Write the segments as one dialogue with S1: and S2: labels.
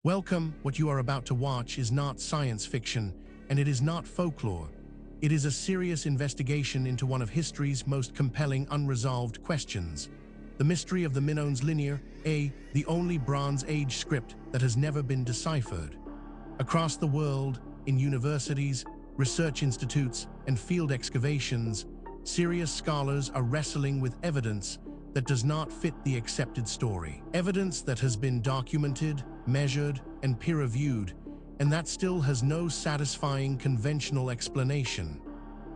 S1: Welcome. What you are about to watch is not science fiction, and it is not folklore. It is a serious investigation into one of history's most compelling unresolved questions. The mystery of the Minoans Linear A, the only Bronze Age script that has never been deciphered. Across the world, in universities, research institutes, and field excavations, serious scholars are wrestling with evidence that does not fit the accepted story. Evidence that has been documented, measured, and peer-reviewed, and that still has no satisfying conventional explanation.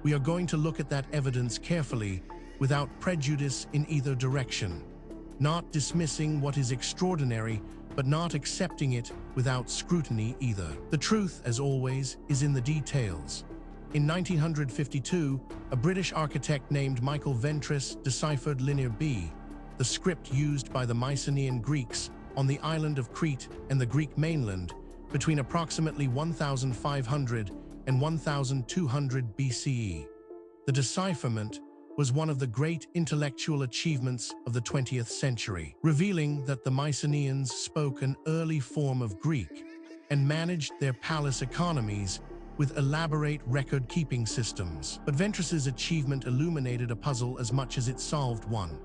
S1: We are going to look at that evidence carefully, without prejudice in either direction. Not dismissing what is extraordinary, but not accepting it without scrutiny either. The truth, as always, is in the details. In 1952, a British architect named Michael Ventris deciphered Linear B, the script used by the Mycenaean Greeks on the island of Crete and the Greek mainland between approximately 1500 and 1200 BCE. The decipherment was one of the great intellectual achievements of the 20th century, revealing that the Mycenaeans spoke an early form of Greek and managed their palace economies with elaborate record-keeping systems. But Ventris's achievement illuminated a puzzle as much as it solved one.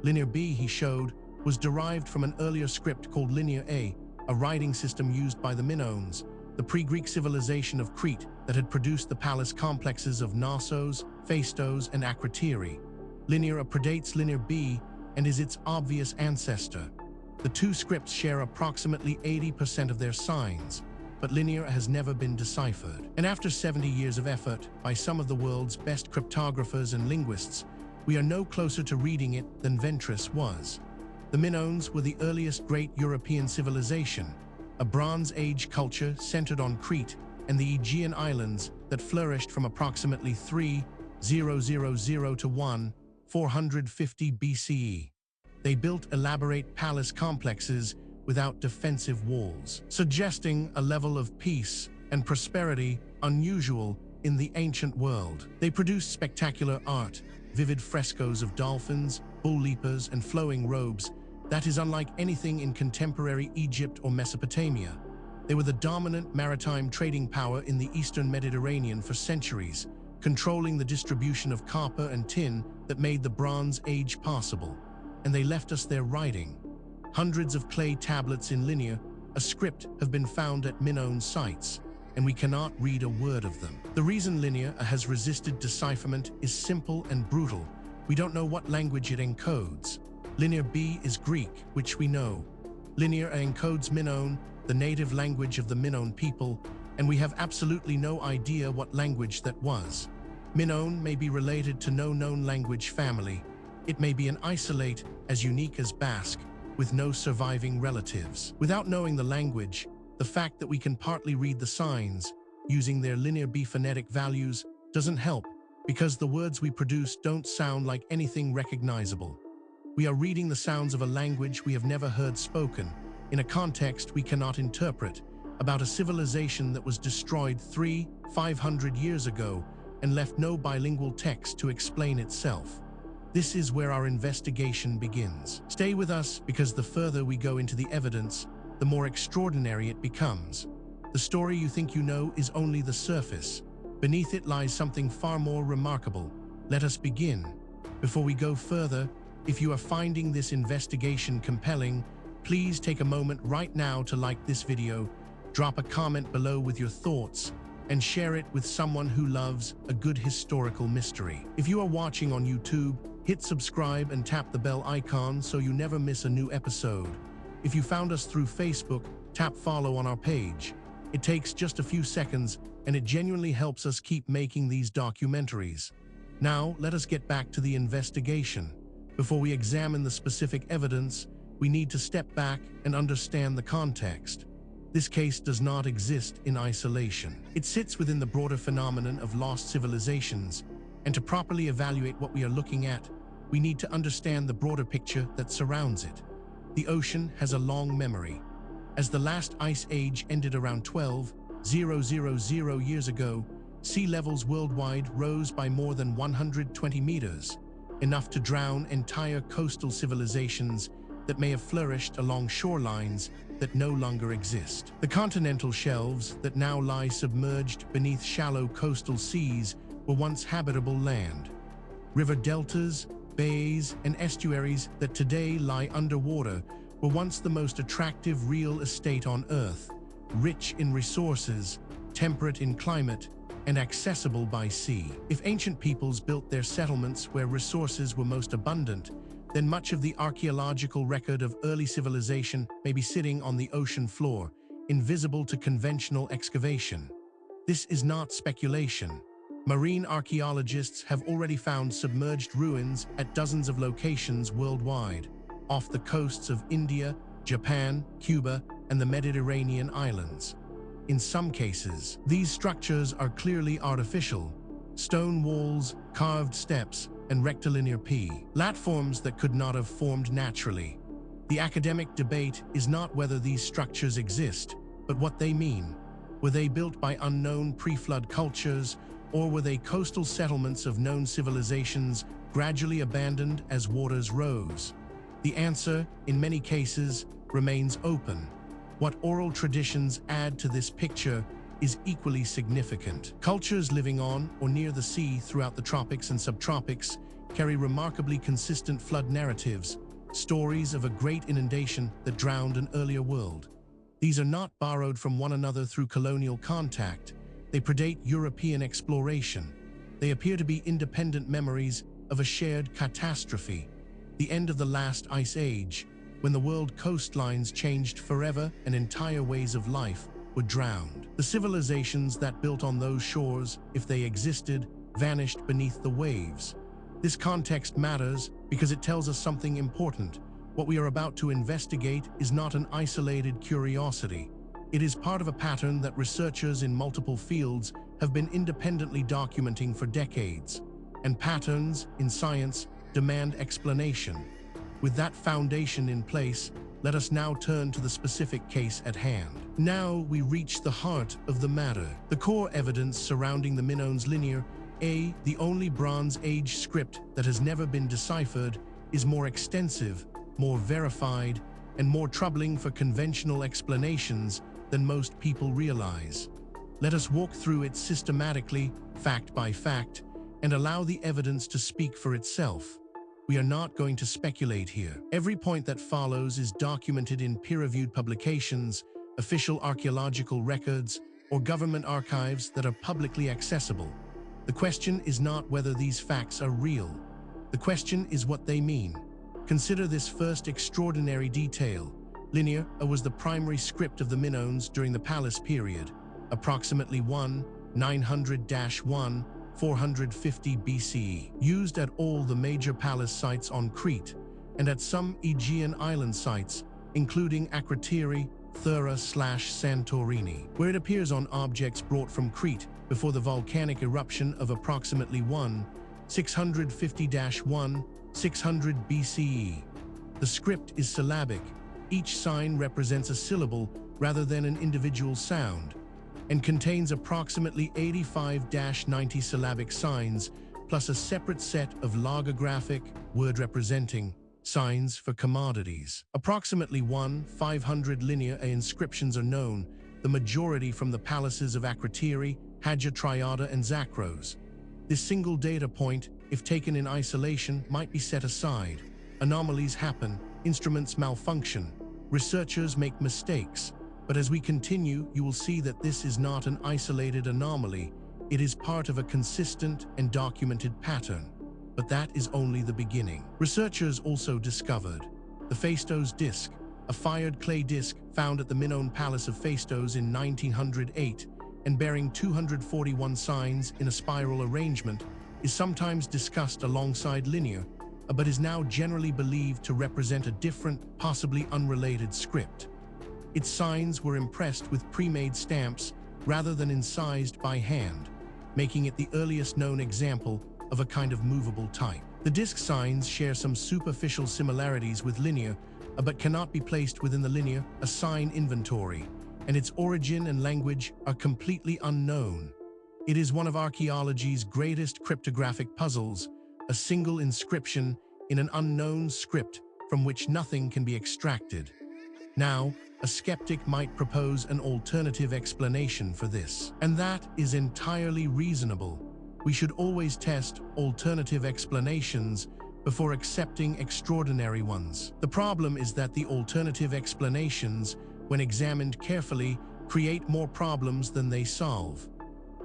S1: Linear B, he showed, was derived from an earlier script called Linear A, a writing system used by the Minoans, the pre-Greek civilization of Crete that had produced the palace complexes of Knossos, Phaistos, and Akrotiri. Linear A predates Linear B and is its obvious ancestor. The two scripts share approximately 80% of their signs, but Linear has never been deciphered. And after 70 years of effort by some of the world's best cryptographers and linguists, we are no closer to reading it than Ventris was. The Minoans were the earliest great European civilization, a Bronze Age culture centered on Crete and the Aegean islands that flourished from approximately 3000 to 450 BCE. They built elaborate palace complexes without defensive walls, suggesting a level of peace and prosperity unusual in the ancient world. They produced spectacular art, vivid frescoes of dolphins, bull leapers, and flowing robes that is unlike anything in contemporary Egypt or Mesopotamia. They were the dominant maritime trading power in the Eastern Mediterranean for centuries, controlling the distribution of copper and tin that made the Bronze Age possible. And they left us their writing. Hundreds of clay tablets in Linear, a script, have been found at Minoan sites, and we cannot read a word of them. The reason Linear has resisted decipherment is simple and brutal. We don't know what language it encodes. Linear B is Greek, which we know. Linear A encodes Minoan, the native language of the Minoan people, and we have absolutely no idea what language that was. Minoan may be related to no known language family. It may be an isolate as unique as Basque, with no surviving relatives. Without knowing the language, the fact that we can partly read the signs, using their Linear B phonetic values, doesn't help, because the words we produce don't sound like anything recognizable. We are reading the sounds of a language we have never heard spoken, in a context we cannot interpret, about a civilization that was destroyed 500 years ago and left no bilingual text to explain itself. This is where our investigation begins. Stay with us, because the further we go into the evidence, the more extraordinary it becomes. The story you think you know is only the surface. Beneath it lies something far more remarkable. Let us begin. Before we go further, if you are finding this investigation compelling, please take a moment right now to like this video, drop a comment below with your thoughts, and share it with someone who loves a good historical mystery. If you are watching on YouTube, hit subscribe and tap the bell icon so you never miss a new episode. If you found us through Facebook, tap follow on our page. It takes just a few seconds, and it genuinely helps us keep making these documentaries. Now, let us get back to the investigation. Before we examine the specific evidence, we need to step back and understand the context. This case does not exist in isolation. It sits within the broader phenomenon of lost civilizations, and to properly evaluate what we are looking at, we need to understand the broader picture that surrounds it. The ocean has a long memory. As the last ice age ended around 12,000 years ago, sea levels worldwide rose by more than 120 meters, enough to drown entire coastal civilizations that may have flourished along shorelines that no longer exist. The continental shelves that now lie submerged beneath shallow coastal seas were once habitable land. River deltas, bays, and estuaries that today lie underwater were once the most attractive real estate on Earth, rich in resources, temperate in climate, and accessible by sea. If ancient peoples built their settlements where resources were most abundant, then much of the archaeological record of early civilization may be sitting on the ocean floor, invisible to conventional excavation. This is not speculation. Marine archaeologists have already found submerged ruins at dozens of locations worldwide, off the coasts of India, Japan, Cuba, and the Mediterranean islands. In some cases, these structures are clearly artificial: stone walls, carved steps, and rectilinear platforms that could not have formed naturally. The academic debate is not whether these structures exist, but what they mean. Were they built by unknown pre-flood cultures, or were they coastal settlements of known civilizations gradually abandoned as waters rose? The answer, in many cases, remains open. What oral traditions add to this picture is equally significant. Cultures living on or near the sea throughout the tropics and subtropics carry remarkably consistent flood narratives, stories of a great inundation that drowned an earlier world. These are not borrowed from one another through colonial contact. They predate European exploration. They appear to be independent memories of a shared catastrophe, the end of the last ice age, when the world coastlines changed forever and entire ways of life were drowned. The civilizations that built on those shores, if they existed, vanished beneath the waves. This context matters because it tells us something important. What we are about to investigate is not an isolated curiosity. It is part of a pattern that researchers in multiple fields have been independently documenting for decades. And patterns, in science, demand explanation. With that foundation in place, let us now turn to the specific case at hand. Now we reach the heart of the matter. The core evidence surrounding the Minoans Linear A, the only Bronze Age script that has never been deciphered, is more extensive, more verified, and more troubling for conventional explanations than most people realize. Let us walk through it systematically, fact by fact, and allow the evidence to speak for itself. We are not going to speculate here. Every point that follows is documented in peer-reviewed publications, official archaeological records, or government archives that are publicly accessible. The question is not whether these facts are real. The question is what they mean. Consider this first extraordinary detail. Linear A was the primary script of the Minoans during the Palace period, approximately 900–1 450 BCE, used at all the major palace sites on Crete and at some Aegean island sites, including Akrotiri, Thera/Santorini, where it appears on objects brought from Crete before the volcanic eruption of approximately 650–1 600 BCE. The script is syllabic. Each sign represents a syllable rather than an individual sound, and contains approximately 85–90 syllabic signs, plus a separate set of logographic, word-representing, signs for commodities. Approximately 500 Linear A inscriptions are known, the majority from the palaces of Akrotiri, Hagia Triada, and Zakros. This single data point, if taken in isolation, might be set aside. Anomalies happen, instruments malfunction, researchers make mistakes. But as we continue, you will see that this is not an isolated anomaly. It is part of a consistent and documented pattern. But that is only the beginning. Researchers also discovered the Phaistos disc, a fired clay disc found at the Minoan Palace of Phaistos in 1908 and bearing 241 signs in a spiral arrangement, is sometimes discussed alongside Linear, but is now generally believed to represent a different, possibly unrelated script. Its signs were impressed with pre-made stamps rather than incised by hand, making it the earliest known example of a kind of movable type. The disc signs share some superficial similarities with Linear, but cannot be placed within the Linear A sign inventory, and its origin and language are completely unknown. It is one of archaeology's greatest cryptographic puzzles, a single inscription in an unknown script from which nothing can be extracted. Now, a skeptic might propose an alternative explanation for this. And that is entirely reasonable. We should always test alternative explanations before accepting extraordinary ones. The problem is that the alternative explanations, when examined carefully, create more problems than they solve.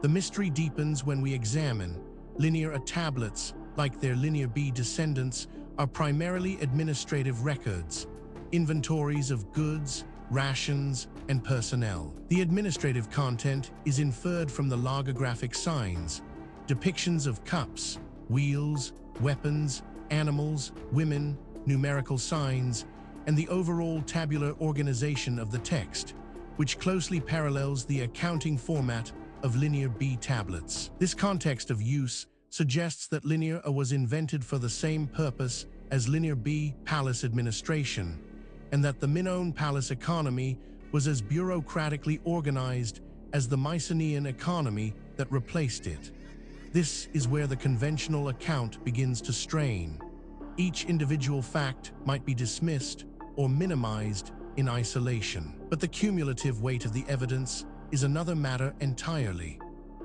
S1: The mystery deepens when we examine. Linear A tablets, like their Linear B descendants, are primarily administrative records, inventories of goods, rations, and personnel. The administrative content is inferred from the logographic signs, depictions of cups, wheels, weapons, animals, women, numerical signs, and the overall tabular organization of the text, which closely parallels the accounting format of Linear B tablets. This context of use suggests that Linear A was invented for the same purpose as Linear B palace administration, and that the Minoan palace economy was as bureaucratically organized as the Mycenaean economy that replaced it. This is where the conventional account begins to strain. Each individual fact might be dismissed or minimized in isolation. But the cumulative weight of the evidence is another matter entirely.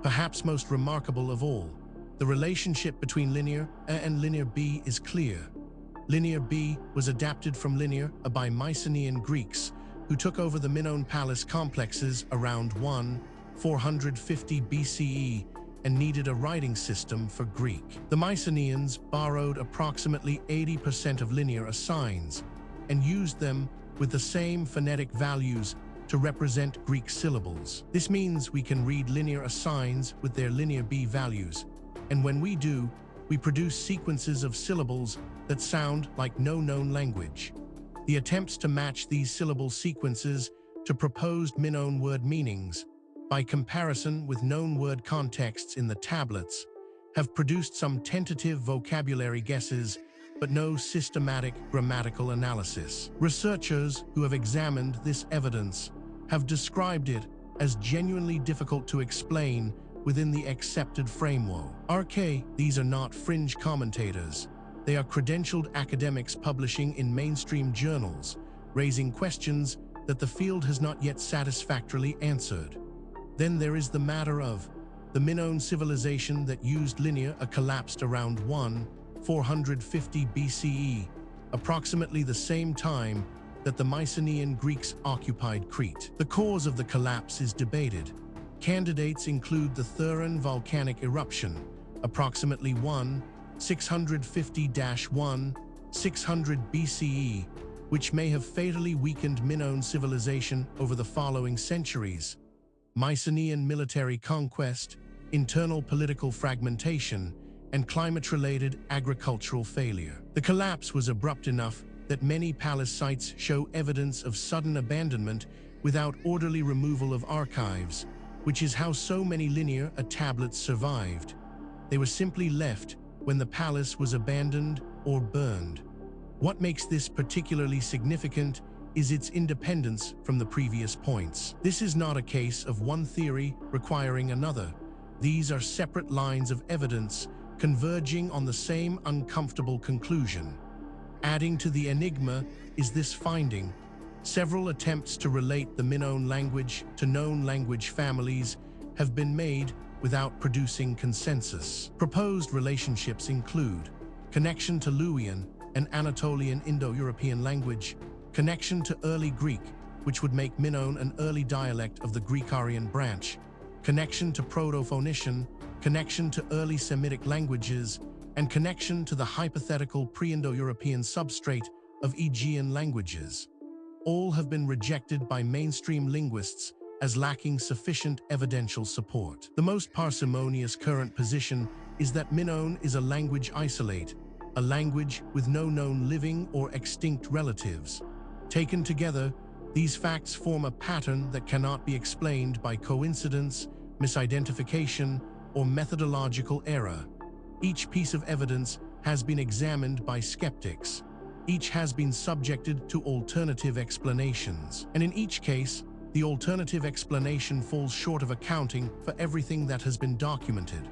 S1: Perhaps most remarkable of all, the relationship between Linear A and Linear B is clear. Linear B was adapted from Linear A by Mycenaean Greeks, who took over the Minoan palace complexes around 450 BCE and needed a writing system for Greek. The Mycenaeans borrowed approximately 80% of Linear A signs and used them with the same phonetic values to represent Greek syllables. This means we can read Linear A signs with their Linear B values, and when we do, we produce sequences of syllables that sound like no known language. The attempts to match these syllable sequences to proposed Minoan word meanings, by comparison with known word contexts in the tablets, have produced some tentative vocabulary guesses, but no systematic grammatical analysis. Researchers who have examined this evidence have described it as genuinely difficult to explain within the accepted framework. These are not fringe commentators. They are credentialed academics publishing in mainstream journals, raising questions that the field has not yet satisfactorily answered. Then there is the matter of the Minoan civilization that used Linear A collapsed around 450 BCE, approximately the same time that the Mycenaean Greeks occupied Crete. The cause of the collapse is debated. Candidates include the Thuran volcanic eruption, approximately 650–600 BCE, which may have fatally weakened Minoan civilization over the following centuries. Mycenaean military conquest, internal political fragmentation, and climate-related agricultural failure. The collapse was abrupt enough that many palace sites show evidence of sudden abandonment without orderly removal of archives, which is how so many Linear A tablets survived. They were simply left when the palace was abandoned or burned. What makes this particularly significant is its independence from the previous points. This is not a case of one theory requiring another. These are separate lines of evidence converging on the same uncomfortable conclusion. Adding to the enigma is this finding. Several attempts to relate the Minoan language to known language families have been made without producing consensus. Proposed relationships include connection to Luwian, an Anatolian Indo-European language, connection to early Greek, which would make Minoan an early dialect of the Greek-Aryan branch, connection to Proto-Phoenician, connection to early Semitic languages, and connection to the hypothetical pre-Indo-European substrate of Aegean languages. All have been rejected by mainstream linguists as lacking sufficient evidential support. The most parsimonious current position is that Minoan is a language isolate, a language with no known living or extinct relatives. Taken together, these facts form a pattern that cannot be explained by coincidence, misidentification, or methodological error. Each piece of evidence has been examined by skeptics. Each has been subjected to alternative explanations. And in each case, the alternative explanation falls short of accounting for everything that has been documented.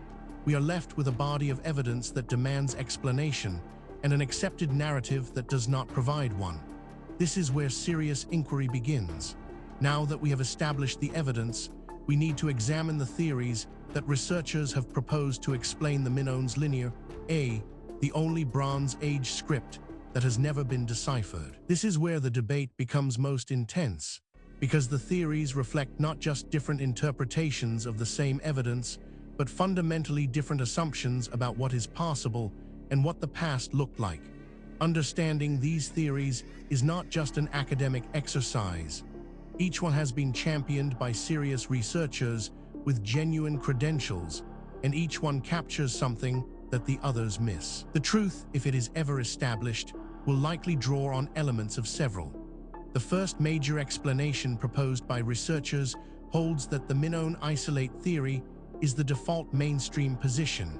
S1: We are left with a body of evidence that demands explanation and an accepted narrative that does not provide one. This is where serious inquiry begins. Now that we have established the evidence, we need to examine the theories that researchers have proposed to explain the Minoans Linear A, the only Bronze Age script that has never been deciphered. This is where the debate becomes most intense, because the theories reflect not just different interpretations of the same evidence, but fundamentally different assumptions about what is possible and what the past looked like. Understanding these theories is not just an academic exercise. Each one has been championed by serious researchers with genuine credentials, and each one captures something that the others miss. The truth, if it is ever established, will likely draw on elements of several. The first major explanation proposed by researchers holds that the Minoan isolate theory is the default mainstream position.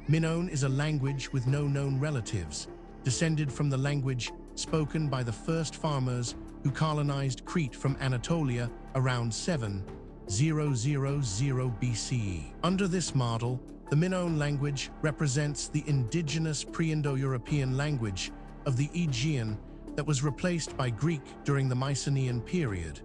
S1: Minoan is a language with no known relatives, descended from the language spoken by the first farmers who colonized Crete from Anatolia around 7000 BCE. Under this model, the Minoan language represents the indigenous pre-Indo-European language of the Aegean that was replaced by Greek during the Mycenaean period,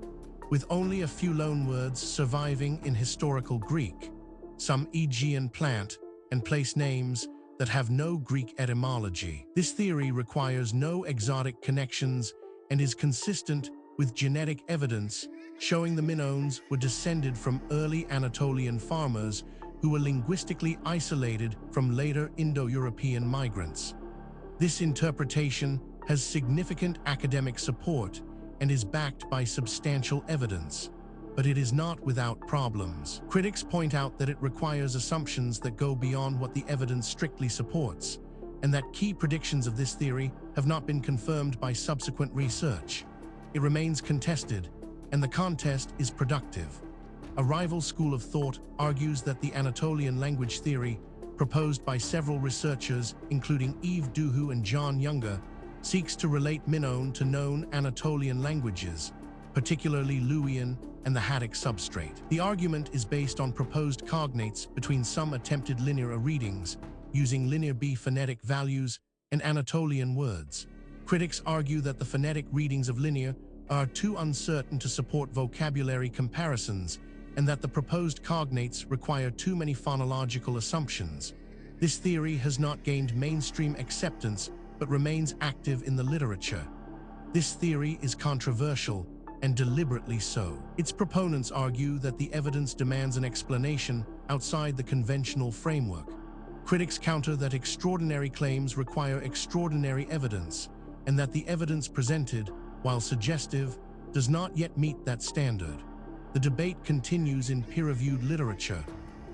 S1: with only a few loanwords surviving in historical Greek, some Aegean plant and place names that have no Greek etymology. This theory requires no exotic connections and is consistent with genetic evidence showing the Minoans were descended from early Anatolian farmers who were linguistically isolated from later Indo-European migrants. This interpretation has significant academic support and is backed by substantial evidence, but it is not without problems. Critics point out that it requires assumptions that go beyond what the evidence strictly supports, and that key predictions of this theory have not been confirmed by subsequent research. It remains contested, and the contest is productive. A rival school of thought argues that the Anatolian language theory, proposed by several researchers, including Yves Duhoux and John Younger, seeks to relate Minoan to known Anatolian languages, particularly Luwian and the Hattic substrate. The argument is based on proposed cognates between some attempted linear A readings, using linear B phonetic values and Anatolian words. Critics argue that the phonetic readings of linear are too uncertain to support vocabulary comparisons, and that the proposed cognates require too many phonological assumptions. This theory has not gained mainstream acceptance, but remains active in the literature. This theory is controversial, and deliberately so. Its proponents argue that the evidence demands an explanation outside the conventional framework. Critics counter that extraordinary claims require extraordinary evidence, and that the evidence presented, while suggestive, does not yet meet that standard. The debate continues in peer-reviewed literature.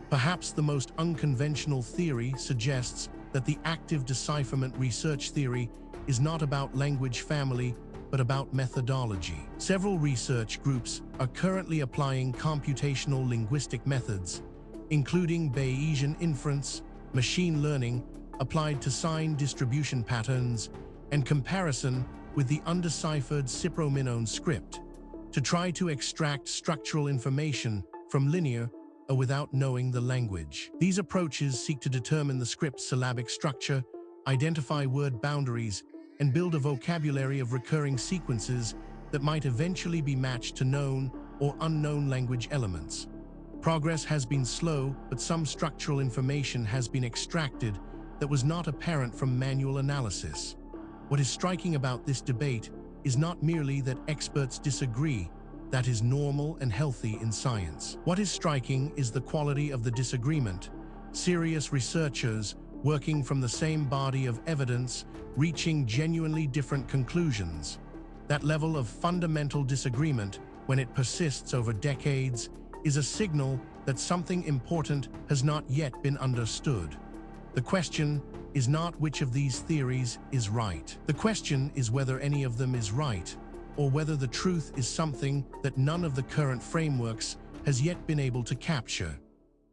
S1: Perhaps the most unconventional theory suggests that the active decipherment research theory is not about language family, but about methodology. Several research groups are currently applying computational linguistic methods, including Bayesian inference, machine learning applied to sign distribution patterns, and comparison with the undeciphered Cypro-Minoan script, to try to extract structural information from linear or without knowing the language. These approaches seek to determine the script's syllabic structure, identify word boundaries, and build a vocabulary of recurring sequences that might eventually be matched to known or unknown language elements. Progress has been slow, but some structural information has been extracted that was not apparent from manual analysis. What is striking about this debate is not merely that experts disagree. That is normal and healthy in science. What is striking is the quality of the disagreement. Serious researchers working from the same body of evidence, reaching genuinely different conclusions. That level of fundamental disagreement, when it persists over decades, is a signal that something important has not yet been understood. The question is not which of these theories is right. The question is whether any of them is right, or whether the truth is something that none of the current frameworks has yet been able to capture.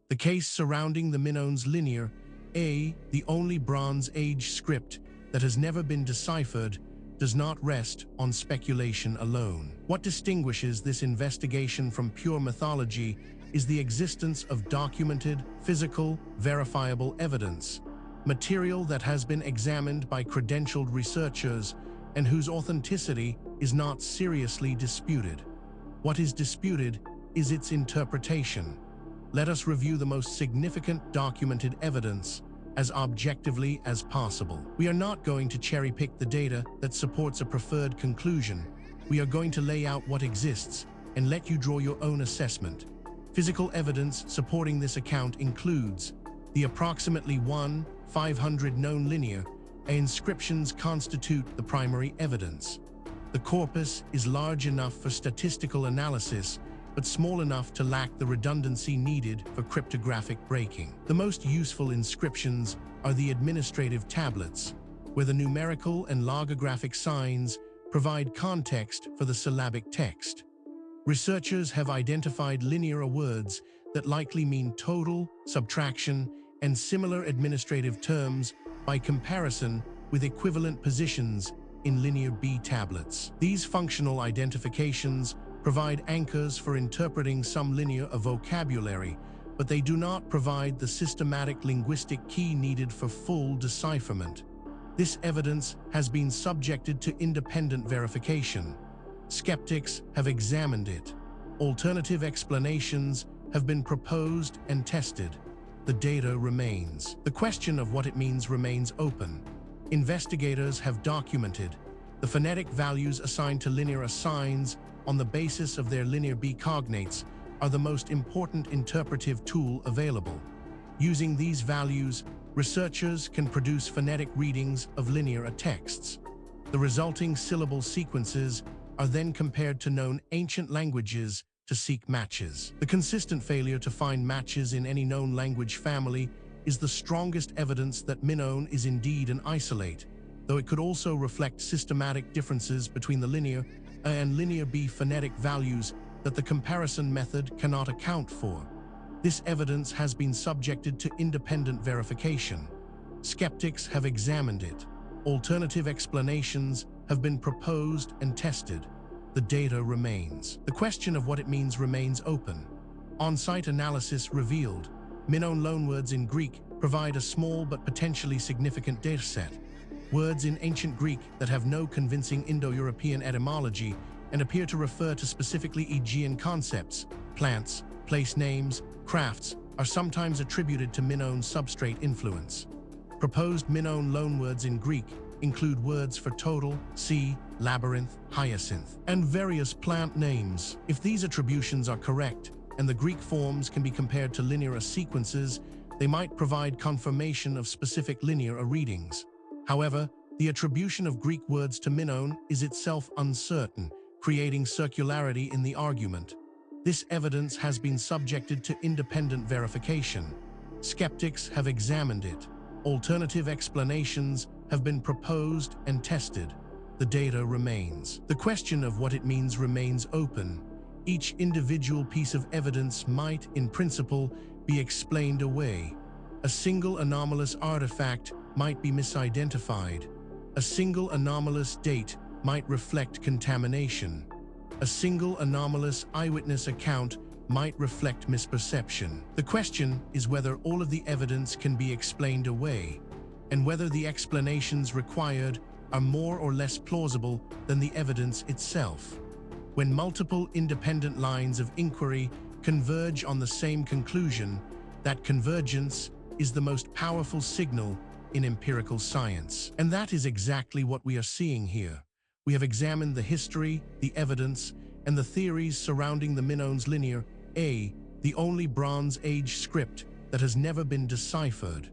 S1: The case surrounding the Minoans Linear A, the only Bronze Age script that has never been deciphered, does not rest on speculation alone. What distinguishes this investigation from pure mythology is the existence of documented, physical, verifiable evidence, material that has been examined by credentialed researchers and whose authenticity is not seriously disputed. What is disputed is its interpretation. Let us review the most significant documented evidence as objectively as possible. We are not going to cherry-pick the data that supports a preferred conclusion. We are going to lay out what exists and let you draw your own assessment. Physical evidence supporting this account includes the approximately 1/500 known linear A inscriptions constitute the primary evidence. The corpus is large enough for statistical analysis, but small enough to lack the redundancy needed for cryptographic breaking. The most useful inscriptions are the administrative tablets, where the numerical and logographic signs provide context for the syllabic text. Researchers have identified linear words that likely mean total, subtraction, and similar administrative terms by comparison with equivalent positions in linear B tablets. These functional identifications provide anchors for interpreting some linear vocabulary, but they do not provide the systematic linguistic key needed for full decipherment. This evidence has been subjected to independent verification. Skeptics have examined it. Alternative explanations have been proposed and tested. The data remains. The question of what it means remains open. Investigators have documented the phonetic values assigned to linear signs on the basis of their linear B cognates are the most important interpretive tool available. Using these values, researchers can produce phonetic readings of linear texts. The resulting syllable sequences are then compared to known ancient languages to seek matches. The consistent failure to find matches in any known language family is the strongest evidence that Minoan is indeed an isolate, though it could also reflect systematic differences between the linear A and linear B phonetic values that the comparison method cannot account for. This evidence has been subjected to independent verification. Skeptics have examined it. Alternative explanations have been proposed and tested. The data remains. The question of what it means remains open. On-site analysis revealed Minoan loanwords in Greek provide a small but potentially significant dataset. Words in ancient Greek that have no convincing Indo-European etymology and appear to refer to specifically Aegean concepts, plants, place names, crafts, are sometimes attributed to Minoan substrate influence. Proposed Minoan loanwords in Greek include words for total, sea, labyrinth, hyacinth, and various plant names. If these attributions are correct, and the Greek forms can be compared to linear sequences, they might provide confirmation of specific linear readings. However, the attribution of Greek words to Minoan is itself uncertain, creating circularity in the argument. This evidence has been subjected to independent verification. Skeptics have examined it. Alternative explanations have been proposed and tested. The data remains. The question of what it means remains open. Each individual piece of evidence might, in principle, be explained away. A single anomalous artifact might be misidentified. A single anomalous date might reflect contamination. A single anomalous eyewitness account might reflect misperception. The question is whether all of the evidence can be explained away, and whether the explanations required are more or less plausible than the evidence itself. When multiple independent lines of inquiry converge on the same conclusion, that convergence is the most powerful signal in empirical science. And that is exactly what we are seeing here. We have examined the history, the evidence, and the theories surrounding the Minoans Linear A, the only Bronze Age script that has never been deciphered.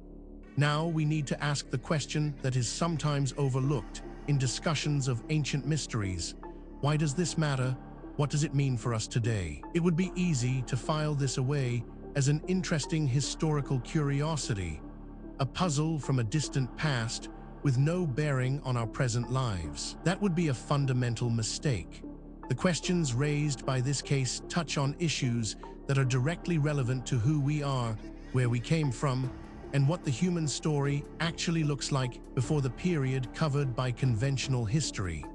S1: Now we need to ask the question that is sometimes overlooked in discussions of ancient mysteries. Why does this matter? What does it mean for us today? It would be easy to file this away as an interesting historical curiosity, a puzzle from a distant past with no bearing on our present lives. That would be a fundamental mistake. The questions raised by this case touch on issues that are directly relevant to who we are, where we came from, and what the human story actually looks like before the period covered by conventional history.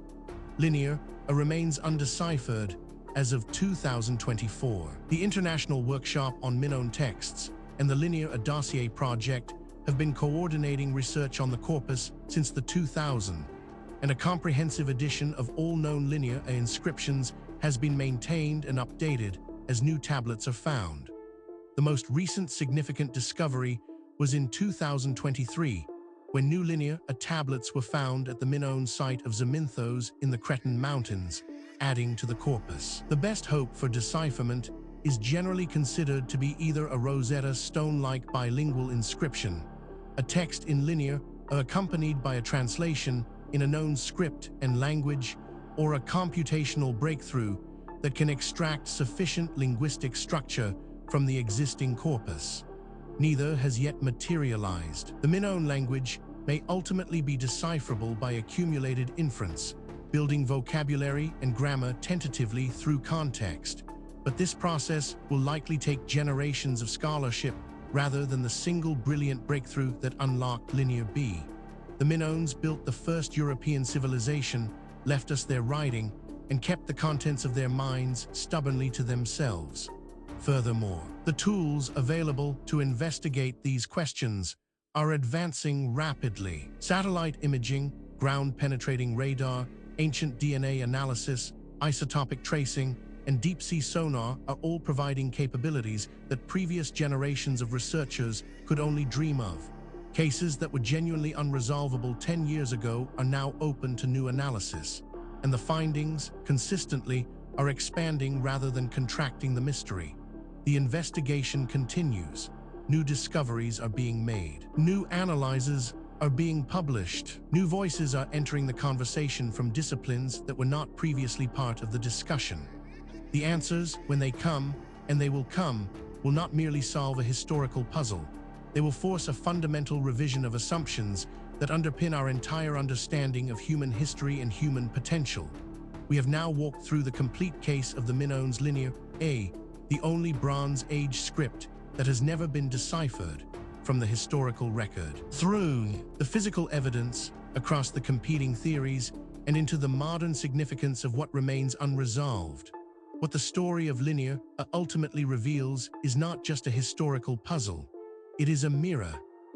S1: Linear A remains undeciphered as of 2024. The International Workshop on Minoan Texts and the Linear A dossier project have been coordinating research on the corpus since the 2000s, and a comprehensive edition of all known Linear A inscriptions has been maintained and updated as new tablets are found. The most recent significant discovery was in 2023, when new Linear A tablets were found at the Minoan site of Zamynthos in the Cretan mountains, adding to the corpus. The best hope for decipherment is generally considered to be either a Rosetta Stone-like bilingual inscription, a text in Linear accompanied by a translation in a known script and language, or a computational breakthrough that can extract sufficient linguistic structure from the existing corpus. Neither has yet materialized. The Minoan language may ultimately be decipherable by accumulated inference, building vocabulary and grammar tentatively through context. But this process will likely take generations of scholarship rather than the single brilliant breakthrough that unlocked Linear B. The Minoans built the first European civilization, left us their writing, and kept the contents of their minds stubbornly to themselves. Furthermore, the tools available to investigate these questions are advancing rapidly. Satellite imaging, ground-penetrating radar, ancient DNA analysis, isotopic tracing, and deep-sea sonar are all providing capabilities that previous generations of researchers could only dream of. Cases that were genuinely unresolvable 10 years ago are now open to new analysis, and the findings, consistently, are expanding rather than contracting the mystery. The investigation continues. New discoveries are being made. New analyses are being published. New voices are entering the conversation from disciplines that were not previously part of the discussion. The answers, when they come, and they will come, will not merely solve a historical puzzle. They will force a fundamental revision of assumptions that underpin our entire understanding of human history and human potential. We have now walked through the complete case of the Minoans Linear A, the only Bronze Age script that has never been deciphered from the historical record. Through the physical evidence, across the competing theories, and into the modern significance of what remains unresolved. What the story of Linear ultimately reveals is not just a historical puzzle. It is a mirror.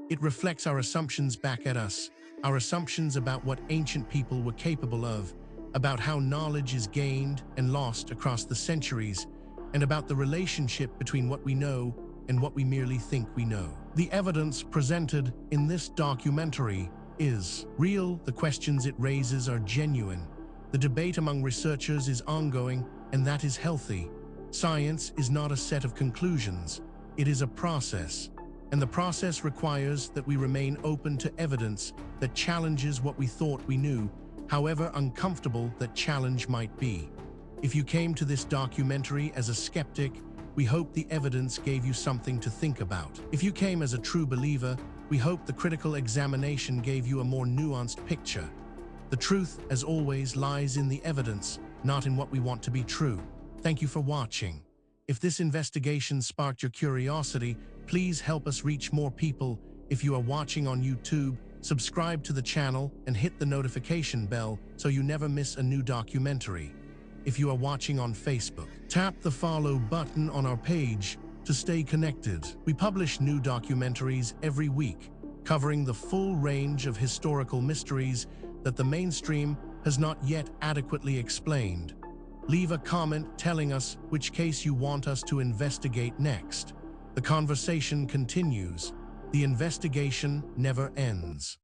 S1: It reflects our assumptions back at us, our assumptions about what ancient people were capable of, about how knowledge is gained and lost across the centuries, and about the relationship between what we know and what we merely think we know. The evidence presented in this documentary is real. The questions it raises are genuine. The debate among researchers is ongoing, and that is healthy. Science is not a set of conclusions. It is a process. And the process requires that we remain open to evidence that challenges what we thought we knew, however uncomfortable that challenge might be. If you came to this documentary as a skeptic, we hope the evidence gave you something to think about. If you came as a true believer, we hope the critical examination gave you a more nuanced picture. The truth, as always, lies in the evidence, not in what we want to be true. Thank you for watching. If this investigation sparked your curiosity, please help us reach more people. If you are watching on YouTube, subscribe to the channel and hit the notification bell so you never miss a new documentary. If you are watching on Facebook, tap the follow button on our page to stay connected. We publish new documentaries every week, covering the full range of historical mysteries that the mainstream has not yet adequately explained. Leave a comment telling us which case you want us to investigate next. The conversation continues. The investigation never ends.